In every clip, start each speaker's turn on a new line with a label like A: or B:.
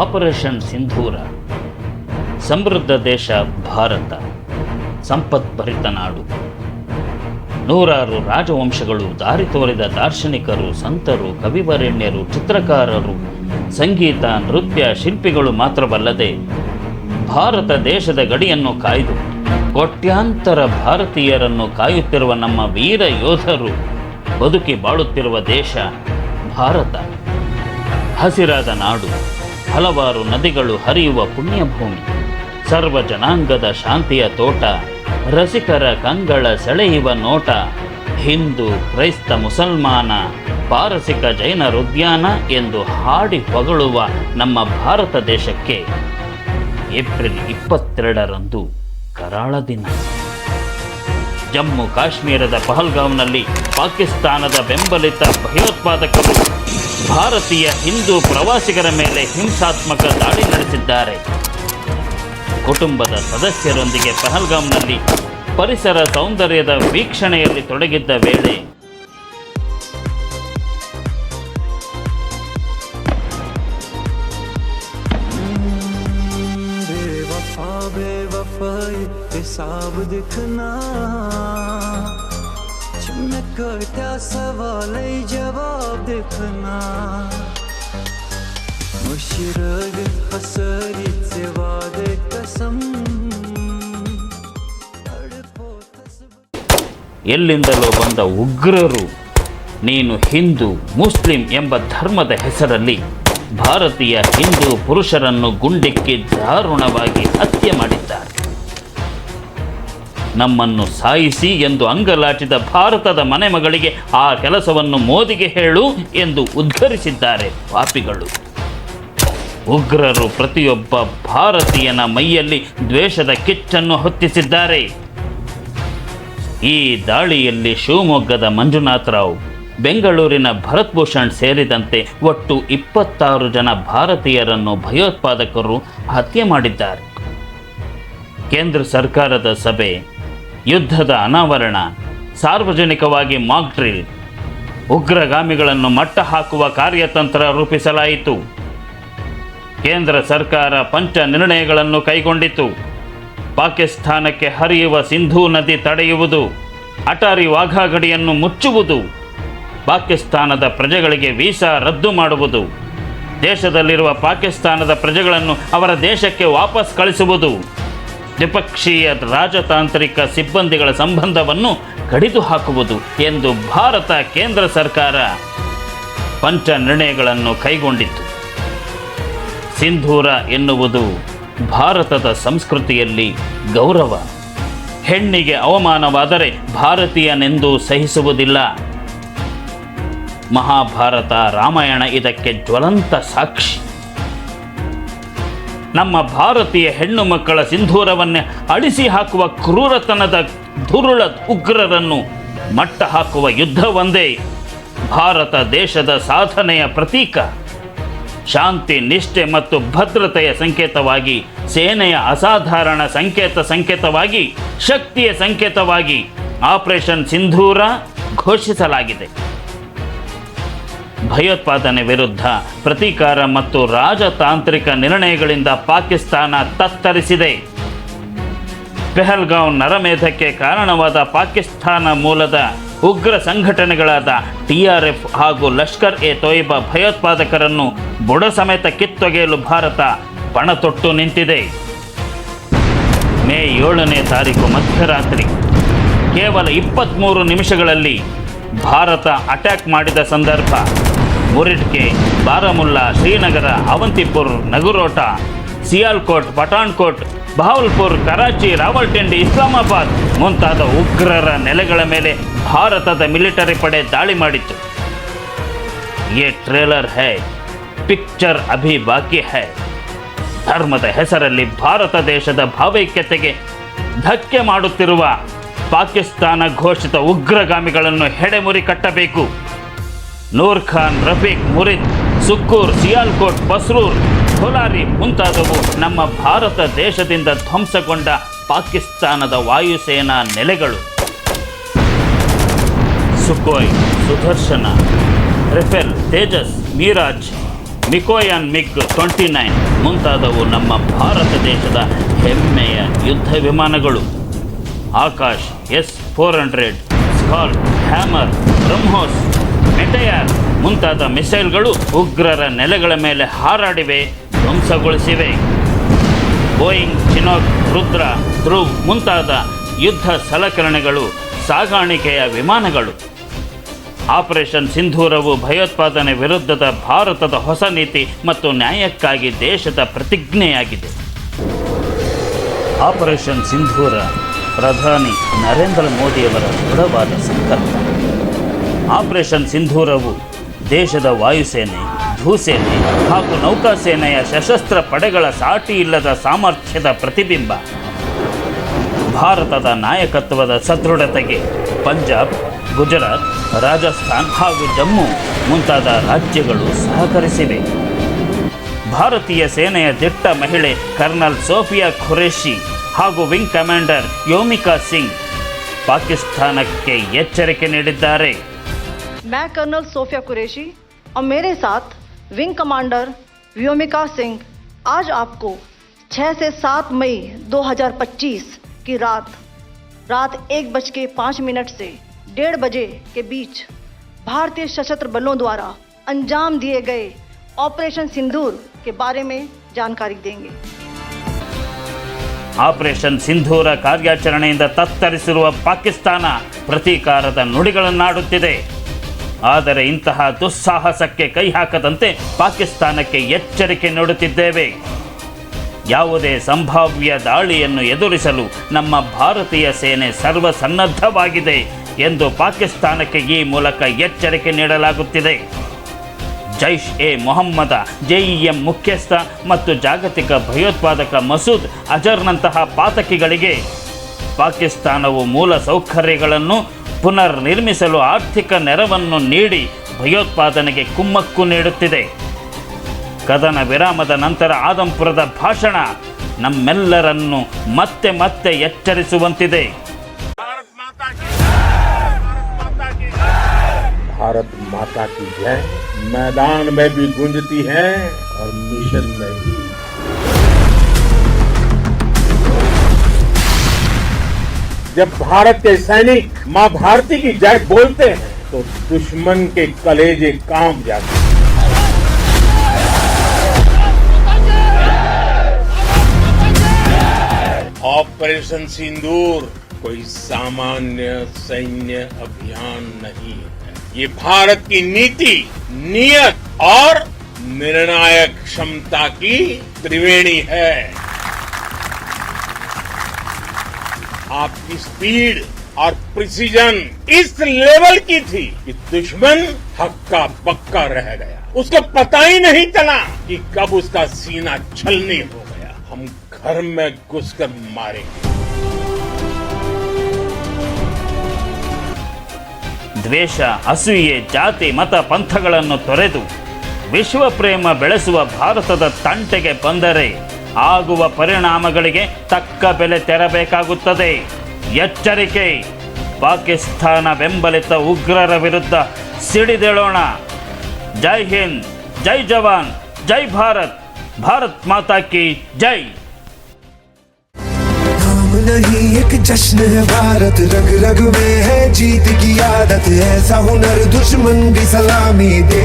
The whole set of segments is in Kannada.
A: ಆಪರೇಷನ್ ಸಿಂಧೂರ. ಸಮೃದ್ಧ ದೇಶ ಭಾರತ, ಸಂಪತ್ಭರಿತ ನಾಡು. ನೂರಾರು ರಾಜವಂಶಗಳು, ದಾರಿ ತೋರಿದ ದಾರ್ಶನಿಕರು, ಸಂತರು, ಕವಿವರೆಣ್ಯರು, ಚಿತ್ರಕಾರರು, ಸಂಗೀತ, ನೃತ್ಯ, ಶಿಲ್ಪಿಗಳು ಮಾತ್ರವಲ್ಲದೆ ಭಾರತ ದೇಶದ ಗಡಿಯನ್ನು ಕಾಯ್ದು ಕೋಟ್ಯಾಂತರ ಭಾರತೀಯರನ್ನು ಕಾಯುತ್ತಿರುವ ನಮ್ಮ ವೀರ ಯೋಧರು ಬದುಕಿ ಬಾಳುತ್ತಿರುವ ದೇಶ ಭಾರತ. ಹಸಿರಾದ ನಾಡು, ಹಲವಾರು ನದಿಗಳು ಹರಿಯುವ ಪುಣ್ಯಭೂಮಿ, ಸರ್ವ ಜನಾಂಗದ ಶಾಂತಿಯ ತೋಟ, ರಸಿಕರ ಕಂಗಳ ಸೆಳೆಯುವ ನೋಟ, ಹಿಂದೂ, ಕ್ರೈಸ್ತ, ಮುಸಲ್ಮಾನ, ಪಾರಸಿಕ, ಜೈನರ ಉದ್ಯಾನ ಎಂದು ಹಾಡಿ ಹೊಗಳುವ ನಮ್ಮ ಭಾರತ ದೇಶಕ್ಕೆ ಏಪ್ರಿಲ್ 22ರಂದು ಕರಾಳ ದಿನ. ಜಮ್ಮು ಕಾಶ್ಮೀರದ ಪಹಲ್ಗಾಂವ್ನಲ್ಲಿ ಪಾಕಿಸ್ತಾನದ ಬೆಂಬಲಿತ ಭಯೋತ್ಪಾದಕರು ಭಾರತೀಯ ಹಿಂದೂ ಪ್ರವಾಸಿಗರ ಮೇಲೆ ಹಿಂಸಾತ್ಮಕ ದಾಳಿ ನಡೆಸಿದ್ದಾರೆ. ಕುಟುಂಬದ ಸದಸ್ಯರೊಂದಿಗೆ ಪಹಲ್ಗಾಂವ್ನಲ್ಲಿ ಪರಿಸರ ಸೌಂದರ್ಯದ ವೀಕ್ಷಣೆಯಲ್ಲಿ ತೊಡಗಿದ್ದ ವೇಳೆ ಎಲ್ಲಿಂದಲೋ ಬಂದ ಉಗ್ರರು ನೀನು ಹಿಂದೂ, ಮುಸ್ಲಿಂ ಎಂಬ ಧರ್ಮದ ಹೆಸರಲ್ಲಿ ಭಾರತೀಯ ಹಿಂದೂ ಪುರುಷರನ್ನು ಗುಂಡಿಕ್ಕಿ ದಾರುಣವಾಗಿ ಹತ್ಯೆ ಮಾಡಿದ್ದಾರೆ. ನಮ್ಮನ್ನು ಸಾಯಿಸಿ ಎಂದು ಅಂಗಲಾಚಿದ ಭಾರತದ ಮನೆ ಮಗಳಿಗೆ ಆ ಕೆಲಸವನ್ನು ಮೋದಿಗೆ ಹೇಳು ಎಂದು ಉದ್ಘರಿಸಿದ್ದಾರೆ ಪಾಪಿಗಳು. ಉಗ್ರರು ಪ್ರತಿಯೊಬ್ಬ ಭಾರತೀಯನ ಮೈಯಲ್ಲಿ ದ್ವೇಷದ ಕಿಚ್ಚನ್ನು ಹೊತ್ತಿಸಿದ್ದಾರೆ. ಈ ದಾಳಿಯಲ್ಲಿ ಶಿವಮೊಗ್ಗದ ಮಂಜುನಾಥ್ ರಾವ್, ಬೆಂಗಳೂರಿನ ಭರತ್ ಭೂಷಣ್ ಸೇರಿದಂತೆ ಒಟ್ಟು 26 ಜನ ಭಾರತೀಯರನ್ನು ಭಯೋತ್ಪಾದಕರು ಹತ್ಯೆ ಮಾಡಿದ್ದಾರೆ. ಕೇಂದ್ರ ಸರ್ಕಾರದ ಸಭೆ, ಯುದ್ಧದ ಅನಾವರಣ, ಸಾರ್ವಜನಿಕವಾಗಿ ಮಾಕ್ ಡ್ರಿಲ್, ಉಗ್ರಗಾಮಿಗಳನ್ನು ಮಟ್ಟ ಹಾಕುವ ಕಾರ್ಯತಂತ್ರ ರೂಪಿಸಲಾಯಿತು. ಕೇಂದ್ರ ಸರ್ಕಾರ ಪಂಚ ನಿರ್ಣಯಗಳನ್ನು ಕೈಗೊಂಡಿತು. ಪಾಕಿಸ್ತಾನಕ್ಕೆ ಹರಿಯುವ ಸಿಂಧೂ ನದಿ ತಡೆಯುವುದು, ಅಟಾರಿ ವಾಘಾ ಗಡಿಯನ್ನು ಮುಚ್ಚುವುದು, ಪಾಕಿಸ್ತಾನದ ಪ್ರಜೆಗಳಿಗೆ ವೀಸಾ ರದ್ದು ಮಾಡುವುದು, ದೇಶದಲ್ಲಿರುವ ಪಾಕಿಸ್ತಾನದ ಪ್ರಜೆಗಳನ್ನು ಅವರ ದೇಶಕ್ಕೆ ವಾಪಸ್ ಕಳಿಸುವುದು, ದ್ವಿಪಕ್ಷೀಯ ರಾಜತಾಂತ್ರಿಕ ಸಿಬ್ಬಂದಿಗಳ ಸಂಬಂಧವನ್ನು ಕಡಿದು ಹಾಕುವುದು ಎಂದು ಭಾರತ ಕೇಂದ್ರ ಸರ್ಕಾರ ಪಂಚ ನಿರ್ಣಯಗಳನ್ನು ಕೈಗೊಂಡಿತು. ಸಿಂಧೂರ ಎನ್ನುವುದು ಭಾರತದ ಸಂಸ್ಕೃತಿಯಲ್ಲಿ ಗೌರವ. ಹೆಣ್ಣಿಗೆ ಅವಮಾನವಾದರೆ ಭಾರತೀಯನೆಂದು ಸಹಿಸುವುದಿಲ್ಲ. ಮಹಾಭಾರತ, ರಾಮಾಯಣ ಇದಕ್ಕೆ ಜ್ವಲಂತ ಸಾಕ್ಷಿ. ನಮ್ಮ ಭಾರತೀಯ ಹೆಣ್ಣು ಮಕ್ಕಳ ಸಿಂಧೂರವನ್ನೇ ಅಳಿಸಿ ಹಾಕುವ ಕ್ರೂರತನದ ದುರುಳ ಉಗ್ರರನ್ನು ಮಟ್ಟ ಹಾಕುವ ಯುದ್ಧ ಒಂದೇ ಭಾರತ ದೇಶದ ಸಾಧನೆಯ ಪ್ರತೀಕ. ಶಾಂತಿ, ನಿಷ್ಠೆ ಮತ್ತು ಭದ್ರತೆಯ ಸಂಕೇತವಾಗಿ, ಸೇನೆಯ ಅಸಾಧಾರಣ ಸಂಕೇತವಾಗಿ, ಶಕ್ತಿಯ ಸಂಕೇತವಾಗಿ ಆಪರೇಷನ್ ಸಿಂಧೂರ ಘೋಷಿಸಲಾಗಿದೆ. ಭಯೋತ್ಪಾದನೆ ವಿರುದ್ಧ ಪ್ರತೀಕಾರ ಮತ್ತು ರಾಜತಾಂತ್ರಿಕ ನಿರ್ಣಯಗಳಿಂದ ಪಾಕಿಸ್ತಾನ ತತ್ತರಿಸಿದೆ. ಪಹಲ್ಗಾಂವ್ ನರಮೇಧಕ್ಕೆ ಕಾರಣವಾದ ಪಾಕಿಸ್ತಾನ ಮೂಲದ ಉಗ್ರ ಸಂಘಟನೆಗಳಾದ TRF ಹಾಗೂ ಲಷ್ಕರ್ ಎ ತೊಯ್ಬಾ ಭಯೋತ್ಪಾದಕರನ್ನು ಬುಡ ಸಮೇತ ಕಿತ್ತೊಗೆಯಲು ಭಾರತ ಪಣ ತೊಟ್ಟು ನಿಂತಿದೆ. ಮೇ 7ನೇ ತಾರೀಕು ಮಧ್ಯರಾತ್ರಿ ಕೇವಲ 23 ನಿಮಿಷಗಳಲ್ಲಿ ಭಾರತ ಅಟ್ಯಾಕ್ ಮಾಡಿದ ಸಂದರ್ಭ ಮುರಿಡ್ಕೆ, ಬಾರಾಮುಲ್ಲಾ, ಶ್ರೀನಗರ, ಅವಂತಿಪುರ್, ನಗುರೋಟ, ಸಿಯಾಲ್ಕೋಟ್, ಪಠಾಣ್ಕೋಟ್, ಬಹಾವಲ್ಪುರ್, ಕರಾಚಿ, ರಾವಲ್ಪಿಂಡಿ, ಇಸ್ಲಾಮಾಬಾದ್ ಮುಂತಾದ ಉಗ್ರರ ನೆಲೆಗಳ ಮೇಲೆ ಭಾರತದ ಮಿಲಿಟರಿ ಪಡೆ ದಾಳಿ ಮಾಡಿತ್ತು. ಯೇ ಟ್ರೇಲರ್ ಹೈ, ಪಿಕ್ಚರ್ ಅಭಿ ಬಾಕಿ ಹೈ. ಧರ್ಮದ ಹೆಸರಲ್ಲಿ ಭಾರತ ದೇಶದ ಭಾವೈಕ್ಯತೆಗೆ ಧಕ್ಕೆ ಮಾಡುತ್ತಿರುವ ಪಾಕಿಸ್ತಾನ ಘೋಷಿತ ಉಗ್ರಗಾಮಿಗಳನ್ನು ಹೆಡೆಮುರಿ ಕಟ್ಟಬೇಕು. ನೂರ್ ಖಾನ್, ರಫೀಕ್, ಮುರಿದ್, ಸುಕ್ಕೂರ್, ಸಿಯಾಲ್ಕೋಟ್, ಬಸ್ರೂರ್, ಕೋಲಾರಿ ಮುಂತಾದವು ನಮ್ಮ ಭಾರತ ದೇಶದಿಂದ ಧ್ವಂಸಗೊಂಡ ಪಾಕಿಸ್ತಾನದ ವಾಯುಸೇನಾ ನೆಲೆಗಳು. Sukhoi, Sudarshan, Rafale, Tejas, Mirage Mikoyan MiG-29 ಮುಂತಾದವು ನಮ್ಮ ಭಾರತ ದೇಶದ ಹೆಮ್ಮೆಯ ಯುದ್ಧ ವಿಮಾನಗಳು. Akash S-400, Scalp, Hammer, BrahMos, Meteor ಮುಂತಾದ ಮಿಸೈಲ್ಗಳು ಉಗ್ರರ ನೆಲೆಗಳ ಮೇಲೆ ಹಾರಾಡಿವೆ, ಧ್ವಂಸಗೊಳಿಸಿವೆ. ಬೋಯಿಂಗ್, ಚಿನೋಕ್, ರುದ್ರ, ಧ್ರುವ್ ಮುಂತಾದ ಯುದ್ಧ ಸಲಕರಣೆಗಳು ಸಾಗಾಣಿಕೆಯ ವಿಮಾನಗಳು. ಆಪರೇಷನ್ ಸಿಂಧೂರವು ಭಯೋತ್ಪಾದನೆ ವಿರುದ್ಧದ ಭಾರತದ ಹೊಸ ನೀತಿ ಮತ್ತು ನ್ಯಾಯಕ್ಕಾಗಿ ದೇಶದ ಪ್ರತಿಜ್ಞೆಯಾಗಿದೆ. ಆಪರೇಷನ್ ಸಿಂಧೂರ ಪ್ರಧಾನಿ ನರೇಂದ್ರ ಮೋದಿಯವರ ದೃಢವಾದ ಸಂಕಲ್ಪ. ಆಪರೇಷನ್ ಸಿಂಧೂರವು ದೇಶದ ವಾಯುಸೇನೆ, ಭೂಸೇನೆ ಹಾಗೂ ನೌಕಾಸೇನೆಯ ಸಶಸ್ತ್ರ ಪಡೆಗಳ ಸಾಟಿ ಇಲ್ಲದ ಸಾಮರ್ಥ್ಯದ ಪ್ರತಿಬಿಂಬ. ಭಾರತದ ನಾಯಕತ್ವದ ಸದೃಢತೆಗೆ ಪಂಜಾಬ್, ಗುಜರಾತ್, ರಾಜಸ್ಥಾನ್ ಹಾಗೂ ಜಮ್ಮು ಮುಂತಾದ ರಾಜ್ಯಗಳು ಸಹಕರಿಸಿವೆ. ಭಾರತೀಯ ಸೇನೆಯ ದಿಟ್ಟ ಮಹಿಳೆ ಕರ್ನಲ್ ಸೋಫಿಯಾ ಖುರೇಶಿ ಹಾಗೂ ವಿಂಗ್ ಕಮಾಂಡರ್ ಯೋಮಿಕಾ ಸಿಂಗ್ ಪಾಕಿಸ್ತಾನಕ್ಕೆ ಎಚ್ಚರಿಕೆ ನೀಡಿದ್ದಾರೆ.
B: मैं कर्नल सोफिया कुरैशी और मेरे साथ विंग कमांडर व्योमिका सिंह आज आपको 6 से 7 मई 2025 की रात 1:05 से 1:30 बजे के बीच भारतीय सशस्त्र बलों द्वारा अंजाम दिए गए ऑपरेशन सिंदूर के बारे में जानकारी देंगे.
A: ಆಪರೇಷನ್ ಸಿಂಧೂರ ಕಾರ್ಯಾಚರಣೆಯಿಂದ ತತ್ತರಿಸಿರುವ ಪಾಕಿಸ್ತಾನ ಪ್ರತೀಕಾರದ ನುಡಿಗಳನ್ನಾಡುತ್ತಿದೆ. ಆದರೆ ಇಂತಹ ದುಸ್ಸಾಹಸಕ್ಕೆ ಕೈ ಹಾಕದಂತೆ ಪಾಕಿಸ್ತಾನಕ್ಕೆ ಎಚ್ಚರಿಕೆ ನೀಡುತ್ತಿದ್ದೇವೆ. ಯಾವುದೇ ಸಂಭಾವ್ಯ ದಾಳಿಯನ್ನು ಎದುರಿಸಲು ನಮ್ಮ ಭಾರತೀಯ ಸೇನೆ ಸರ್ವಸನ್ನದ್ಧವಾಗಿದೆ ಎಂದು ಪಾಕಿಸ್ತಾನಕ್ಕೆ ಈ ಮೂಲಕ ಎಚ್ಚರಿಕೆ ನೀಡಲಾಗುತ್ತಿದೆ. ಜೈಷ್ ಎ ಮೊಹಮ್ಮದ JEM ಮುಖ್ಯಸ್ಥ ಮತ್ತು ಜಾಗತಿಕ ಭಯೋತ್ಪಾದಕ ಮಸೂದ್ ಅಜರ್ನಂತಹ ಪಾತಕಿಗಳಿಗೆ ಪಾಕಿಸ್ತಾನವು ಮೂಲ ಸೌಕರ್ಯಗಳನ್ನು ಪುನರ್ ನಿರ್ಮಿಸಲು ಆರ್ಥಿಕ ನೆರವನ್ನು ನೀಡಿ ಭಯೋತ್ಪಾದನೆಗೆ ಕುಮ್ಮಕ್ಕು ನೀಡುತ್ತಿದೆ. ಕದನ ವಿರಾಮದ ನಂತರ ಆದಂಪುರದ ಭಾಷಣ ನಮ್ಮೆಲ್ಲರನ್ನು ಮತ್ತೆ ಮತ್ತೆ ಎಚ್ಚರಿಸುವಂತಿದೆ.
C: भारत माता की जय मैदान में भी गूंजती है और मिशन में भी. जब भारत के सैनिक मां भारती की जय बोलते हैं तो दुश्मन के कलेजे कांप जाते हैं. ऑपरेशन सिंदूर कोई सामान्य सैन्य अभियान नहीं है. ये भारत की नीति, नियत और निर्णायक क्षमता की त्रिवेणी है. आपकी स्पीड और प्रिसीजन इस लेवल की थी कि दुश्मन हक्का बक्का रह गया. उसको पता ही नहीं चला कि कब उसका सीना छलनी हो गया. हम घर में घुसकर मारेंगे.
A: ದ್ವೇಷ, ಅಸೂಯೆ, ಜಾತಿ, ಮತ, ಪಂಥಗಳನ್ನು ತೊರೆದು ವಿಶ್ವ ಪ್ರೇಮ ಬೆಳೆಸುವ ಭಾರತದ ತಂಟೆಗೆ ಬಂದರೆ ಆಗುವ ಪರಿಣಾಮಗಳಿಗೆ ತಕ್ಕ ಬೆಲೆ ತೆರಬೇಕಾಗುತ್ತದೆ. ಎಚ್ಚರಿಕೆ! ಪಾಕಿಸ್ತಾನ ಬೆಂಬಲಿತ ಉಗ್ರರ ವಿರುದ್ಧ ಸಿಡಿದೇಳೋಣ. ಜೈ ಹಿಂದ್, ಜೈ ಜವಾನ್, ಜೈ ಭಾರತ್, ಭಾರತ್ ಮಾತಾ ಕಿ ಜೈ.
D: नहीं एक जश्न है भारत, रग रग में है जीत की आदत. ऐसा हुनर दुश्मन भी सलामी दे.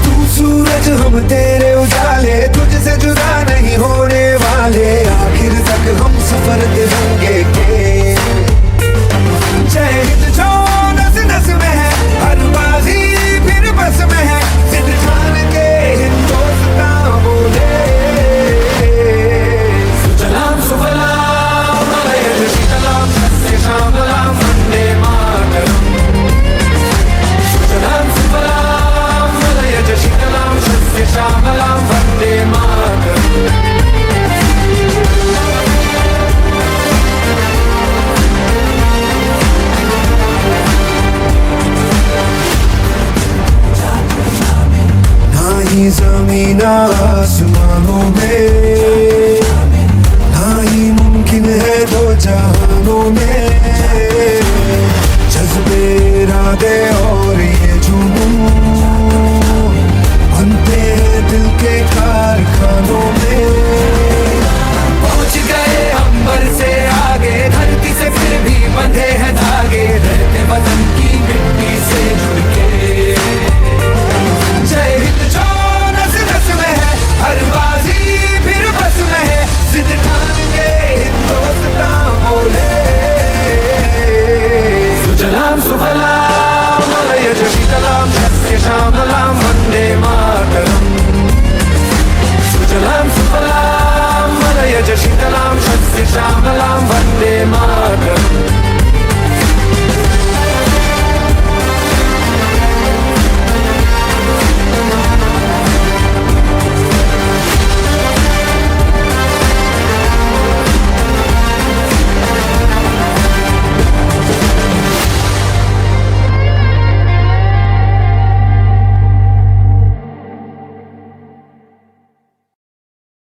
D: तू सूरज हम तेरे उजाले, तुझसे जुदा नहीं होने वाले. आखिर तक हम सफर तिरंगे के. जय हिंद जो नस नस में है, हर बाजी फिर बस में है. जिद ठान के हिंदुस्तान बोले. सुजलाम सुफलाम मलयज शीतलाम सस्य श्यामलाम वंदे मातरम. सुजलाम सुफलाम मलयज शीतलाम सस्य श्यामलाम वंदे मातरम. ना ही जमीन आसमानों में, ना ही मुमकिन है दो जहानों में. जज्बे इरादे और ये जुनून के कारखानों